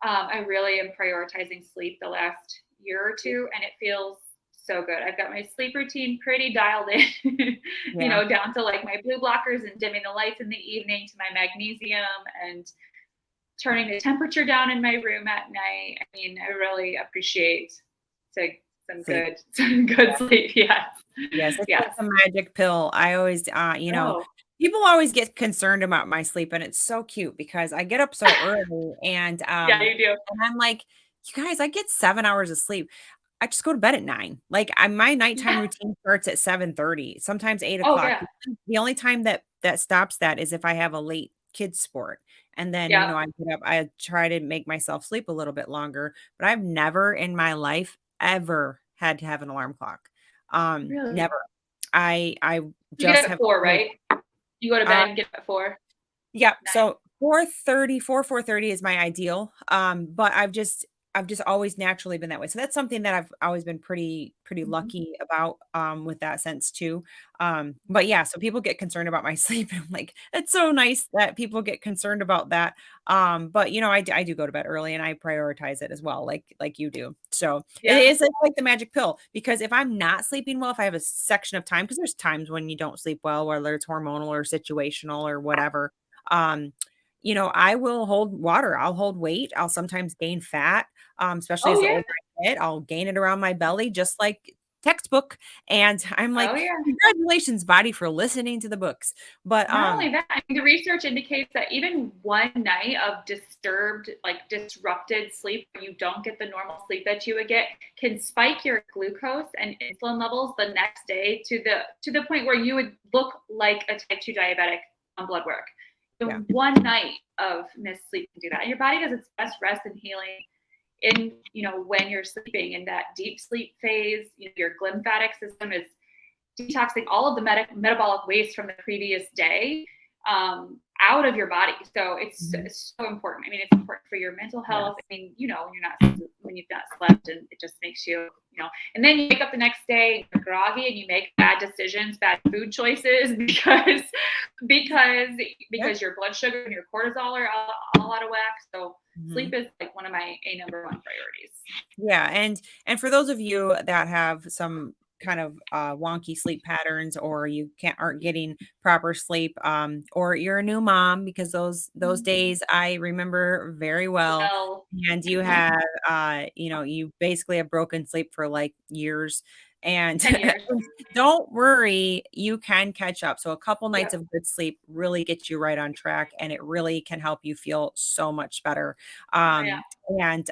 I really am prioritizing sleep the last year or two, and it feels so good. I've got my sleep routine pretty dialed in, Yeah. down to like my blue blockers and dimming the lights in the evening to my magnesium and turning the temperature down in my room at night. I mean, I really appreciate to, some Sleep. good some good sleep. Yes. Yes, it's like Yes. a magic pill. I always, Oh. people always get concerned about my sleep, and it's so cute because I get up so early Yeah, you do. and I'm like, "You guys, I get 7 hours of sleep." I just go to bed at 9. Like, my nighttime Yeah. routine starts at 7:30, sometimes 8 Oh, o'clock. yeah. The only time that stops that is if I have a late kids sport, and then, Yeah. I get up I try to make myself sleep a little bit longer, but I've never in my life ever had to have an alarm clock. Really? Never. I You get just up at have 4, always right? You go to Uh, bed and get up at 4? yeah, 9? so 4:30 is my ideal, but I've just always naturally been that way. So that's something that I've always been pretty Mhm. lucky about, with that sense too. But yeah, so people get concerned about my sleep, and I'm like, "It's so nice that people get concerned about that." But, I do go to bed early, and I prioritize it as well, like you do. So, it Yeah. is it's like the magic pill, because if I'm not sleeping well, if I have a section of time, because there's times when you don't sleep well, whether it's hormonal or situational or whatever, um, I will hold water. I'll hold weight. I'll sometimes gain fat, especially Oh, as the yeah. older I get. I'll gain it around my belly, just like textbook. And I'm Oh, like, yeah. congratulations, body, for listening to the books. But Not only that, I mean, the research indicates that even one night of disturbed, like disrupted sleep, where you don't get the normal sleep that you would get, can spike your glucose and insulin levels the next day to the point where you would look like a type 2 diabetic on blood work. The yeah. one night of missed sleep can do that. And your body does its best rest and healing in, when you're sleeping in that deep sleep phase. Your glymphatic system is detoxing all of the metabolic waste from the previous day, out of your body. So Mhm. it's so important. I mean, it's important for your mental Yes. health. I mean, when you've not slept, and it just makes and then you wake up the next day, you're groggy, and you make bad decisions, bad food choices because Yeah. because your blood sugar and your cortisol are all out of whack. So Mhm. sleep is like one of my number one priorities. Yeah, and for those of you that have some kind of wonky sleep patterns, or you can't aren't getting proper sleep, or you're a new mom, because those Mhm. days I remember very well, Well, and you have you basically have broken sleep for like years, and 10 years. don't worry, you can catch up. So a couple nights Yep. of good sleep really gets you right on track, and it really can help you feel so much better. Oh, yeah. And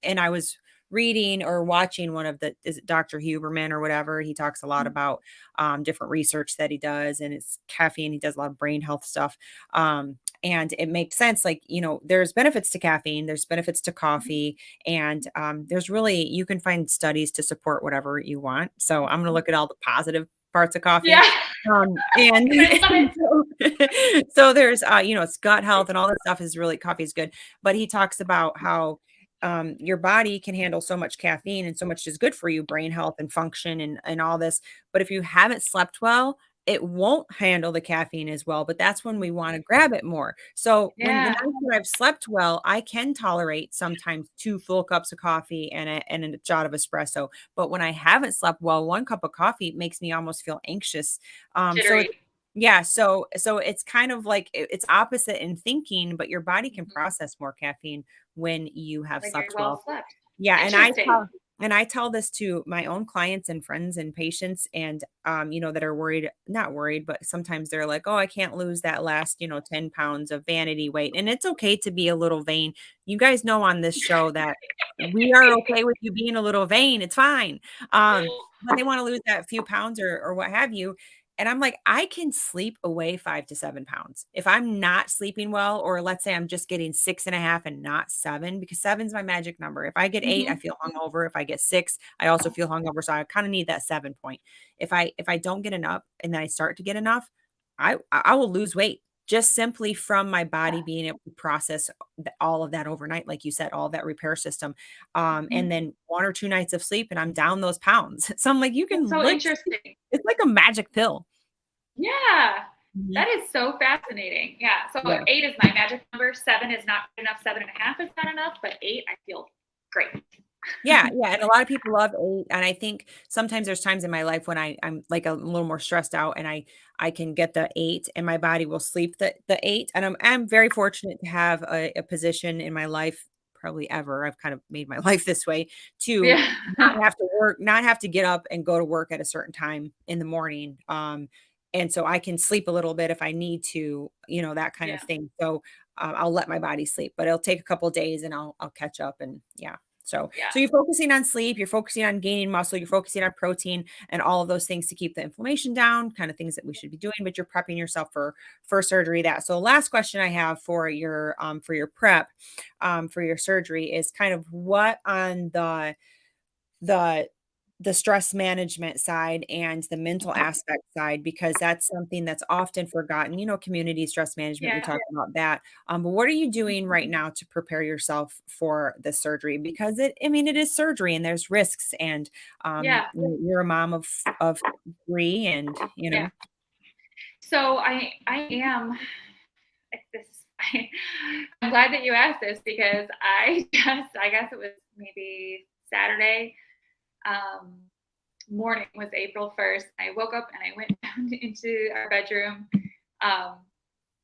and I was reading or watching one of the, is it Dr. Huberman or whatever? He talks a lot Mhm. about different research that he does, and it's caffeine. He does a lot of brain health stuff. And it makes sense. Like, there's benefits to caffeine, there's benefits to coffee, and there's really, you can find studies to support whatever you want. So I'm going to Mhm. look at all the positive parts of coffee. Yeah, And 'cause I love it. so there's, it's gut health and all this stuff, is really, coffee is good. But he talks about how your body can handle so much caffeine, and so much is good for you, brain health and function, and all this. But if you haven't slept well, it won't handle the caffeine as well. But that's when we want to grab it more. So when the Yeah, nights that I've slept well, I can tolerate sometimes two full cups of coffee and a shot of espresso. But when I haven't slept well, one cup of coffee makes me almost feel anxious. So jittery. yeah, so it's kind of like it's opposite in thinking, but your body can Mhm. process more caffeine when you have When you're slept well well. slept. Yeah, Interesting. and I tell this to my own clients and friends and patients, and that are worried, not worried, but sometimes they're like, "Oh, I can't lose that last, 10 pounds of vanity weight." And it's okay to be a little vain. You guys know on this show that we are okay with you being a little vain. It's fine. But they want to lose that few pounds, or what have you. And I'm like, I can sleep away 5 to 7 pounds. If I'm not sleeping well, or let's say I'm just getting 6.5 and not 7, because seven's my magic number. If I get 8, I Mhm. feel hungover. If I get 6, I also feel hungover. So I kind of need that 7 point. If I don't get enough, and then I start to get enough, I will lose weight, just simply from my body being able to process all of that overnight, like you said, all of that repair system. And Mhm. then 1 or 2 nights of sleep, and I'm down those pounds. So I'm like, you That's can so like, interesting. it's like a magic pill. Yeah, Mhm. that is so fascinating. Yeah, so Yeah. 8 is my magic number, 7 is not good enough, 7.5 is not enough, but 8, I feel great. Yeah, yeah, and a lot of people love 8, and I think sometimes there's times in my life when I'm, like, a little more stressed out, and I can get the 8, and my body will sleep the 8, and I'm very fortunate to have a position in my life, probably ever, I've kind of made my life this way, to Yeah. not have to work, not have to get up and go to work at a certain time in the morning, and so I can sleep a little bit if I need to, that kind of Yeah, thing. So, I'll let my body sleep, but it'll take a couple days, and I'll catch up, and yeah. So yeah, you're focusing on sleep, you're focusing on gaining muscle, you're focusing on protein, and all of those things to keep the inflammation down, kind of things that we should be doing, but you're prepping yourself for surgery. That. So last question I have for your prep, for your surgery, is kind of what on the the stress management side and the mental aspect side, because that's something that's often forgotten. Community stress management, we Yeah. talked about that. But what are you doing right now to prepare yourself for the surgery? Because I mean, it is surgery and there's risks, and Yeah. you're a mom of three, and Yeah. So I am this I'm glad that you asked this because I guess it was maybe Saturday morning was April 1st. I woke up and I went down into our bedroom um,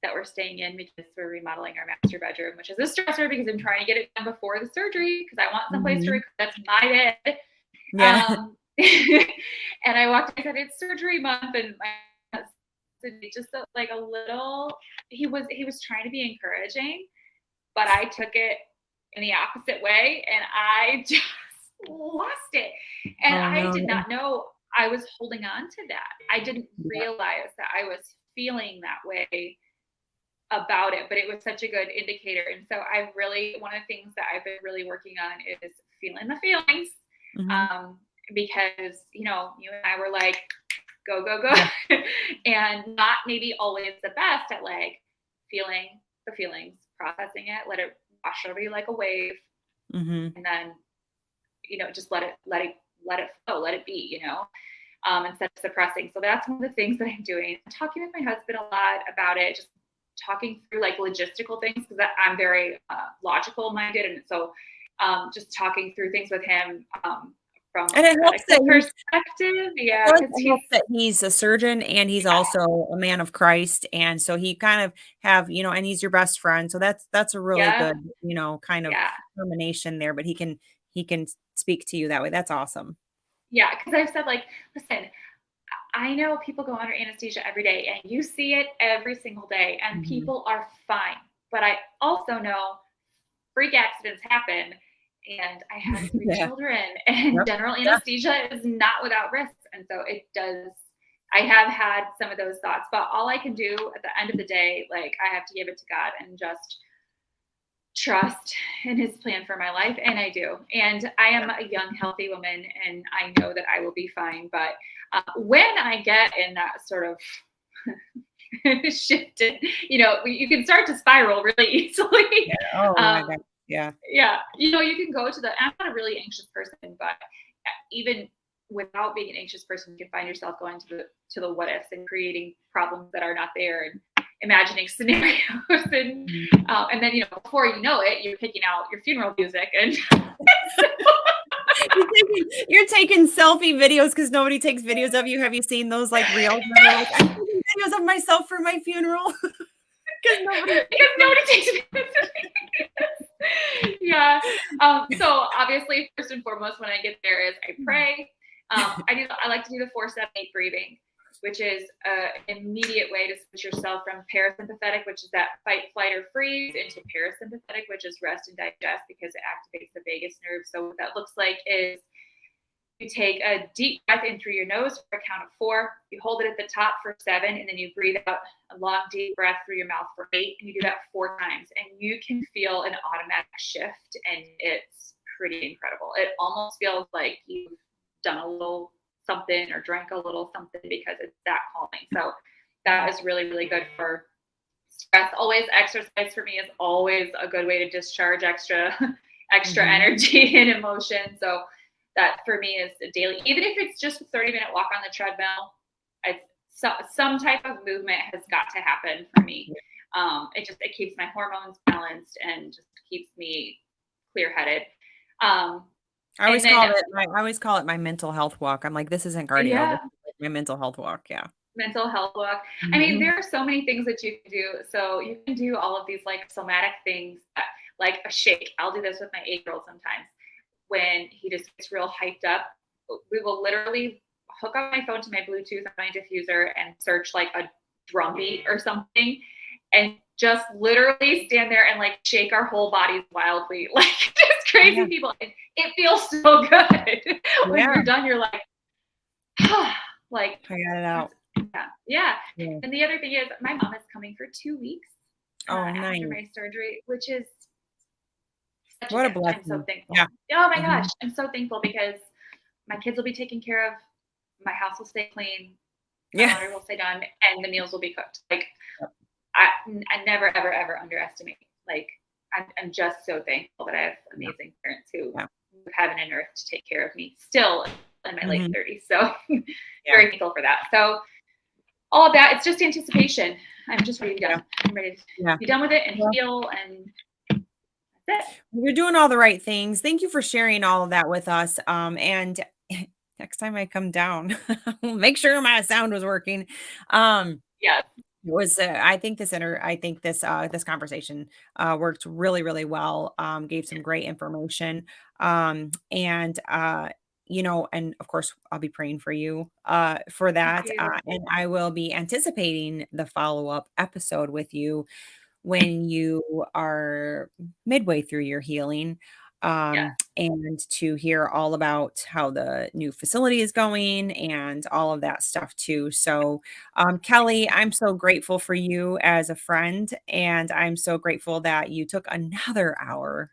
that we're staying in because we're remodeling our master bedroom, which is a stressor because I'm trying to get it done before the surgery because I want someplace to Mhm. record. That's my bed. Yeah. Um, and I walked in and said, it's surgery month. And my husband just like a little, he was trying to be encouraging, but I took it in the opposite way and I just lost it. And Oh I no. did not know I was holding on to that. I didn't realize that I was feeling that way about it, but it was such a good indicator. And so one of the things that I've been really working on is feeling the feelings. Mhm. Um, because, you and I were like, go, go, Yeah. go. And not maybe always the best at like feeling the feelings, processing it, let it wash over you like a wave. Mhm. And then, just let it flow, let it be, instead of suppressing. So that's one of the things that I'm doing. I'm talking with my husband a lot about it, just talking through like logistical things because I'm very logical minded. And so just talking through things with him from And it a helps that medical perspective. I Yeah, feel like because it helps that he's a surgeon and he's also a man of Christ, and so he kind of and he's your best friend, so that's a really yeah, good, kind of yeah, combination there, but he can speak to you that way. That's awesome. yeah. Because I've said like, listen, I know people go under anesthesia every day and you see it every single day and Mhm. people are fine. But I also know freak accidents happen. And I have three Yeah. children, and Yep. general Yeah. anesthesia is not without risks. And so it does. I have had some of those thoughts, but all I can do at the end of the day, like I have to give it to God and just trust in his plan for my life. And I do. And I am a young, healthy woman, and I know that I will be fine. But when I get in that sort of shifted, you can start to spiral really easily. Yeah. Oh my god. um, Yeah. yeah, you can go to I'm not a really anxious person, but even without being an anxious person, you can find yourself going to the what ifs and creating problems that are not there and imagining scenarios Mhm. and then before you know it, you're picking out your funeral music and You're taking selfie videos because nobody takes videos of you. Have you seen those, like, reels where they're like, "I'm taking videos of myself for my funeral," because nobody because takes them. nobody takes yeah. So obviously, first and foremost, when I get there, is I pray. I like to do the 4-7-8 breathing, which is an immediate way to switch yourself from parasympathetic, which is that fight, flight, or freeze, into parasympathetic, which is rest and digest because it activates the vagus nerve. So what that looks like is you take a deep breath in through your nose for a count of 4. You hold it at the top for 7, and then you breathe out a long, deep breath through your mouth for 8. And you do that 4 times, and you can feel an automatic shift, and it's pretty incredible. It almost feels like you've done a little something or drank a little something because it's that calming. So that is really, really good for stress. Always exercise for me is always a good way to discharge extra Mhm. energy and emotion. So that for me is a daily, even if it's just a 30-minute walk on the treadmill, it's some type of movement has got to happen for me. It keeps my hormones balanced and just keeps me clear headed. Um, I and always then call it my mental health walk. I'm like, "This isn't cardio, yeah, this is like my mental health walk." Yeah. mental health walk. I mean, Mhm. there are so many things that you can do. So you can do all of these like somatic things, like a shake. I'll do this with my 8-year-old sometimes. When he just gets real hyped up, we will literally hook up my phone to my Bluetooth on my diffuser and search like a drum beat or something, and just literally stand there and like shake our whole bodies wildly, like just Yeah. crazy people. It feels so good when Yeah. you're done. You're like, like I got it out. yeah, yeah. Yeah. And the other thing is, my mom is coming for 2 weeks Oh, after nice. my surgery, which is such a What a gift. I'm so blessing. thankful. Yeah. Oh my gosh, Mhm. I'm so thankful because my kids will be taken care of, my house will stay clean, my Yeah. laundry will stay done, and the meals will be cooked. Like I never ever ever underestimate. Like I'm just so thankful that I have Yeah. amazing parents who Yeah. have heaven and earth to take care of me still in my late Mhm. 30s. So Yeah. very thankful for that. So all of that, it's just anticipation. I'm just ready to be Yeah. done. I'm ready to Yeah. be done with it and Well, heal, and that's it. you're doing all the right things. Thank you for sharing all of that with us. And next time I come down, make sure my sound was working. Um, Yes. was I think this conversation worked really really well. Gave some great information. And and of course I'll be praying for you for Thank that. you. And I will be anticipating the follow-up episode with you when you are midway through your healing, Yes. and to hear all about how the new facility is going and all of that stuff too. So, Kelly, I'm so grateful for you as a friend, and I'm so grateful that you took another hour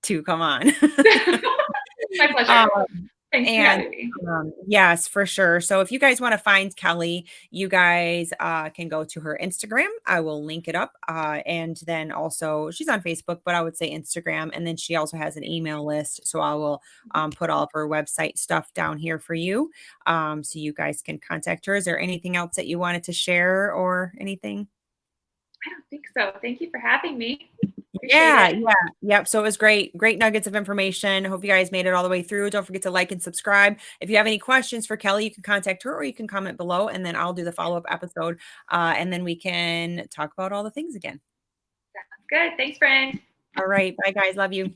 to come on. My pleasure. um, Thanks for and, having me. yes, for sure. So if you guys wanna find Kelly, you guys, can go to her Instagram. I will link it up, and then also she's on Facebook, but I would say Instagram, and then she also has an email list, so I will, put all of her website stuff down here for you, so you guys can contact her. Is there anything else that you wanted to share or anything? I don't think so. Thank you for having me. Appreciate Yeah, it. yeah, yep, so it was great, great nuggets of information. Hope you guys made it all the way through. Don't forget to like and subscribe. If you have any questions for Kelly, you can contact her or you can comment below, and then I'll do the follow-up episode, and then we can talk about all the things again. Good. Thanks, friend. All right, bye, guys, love you.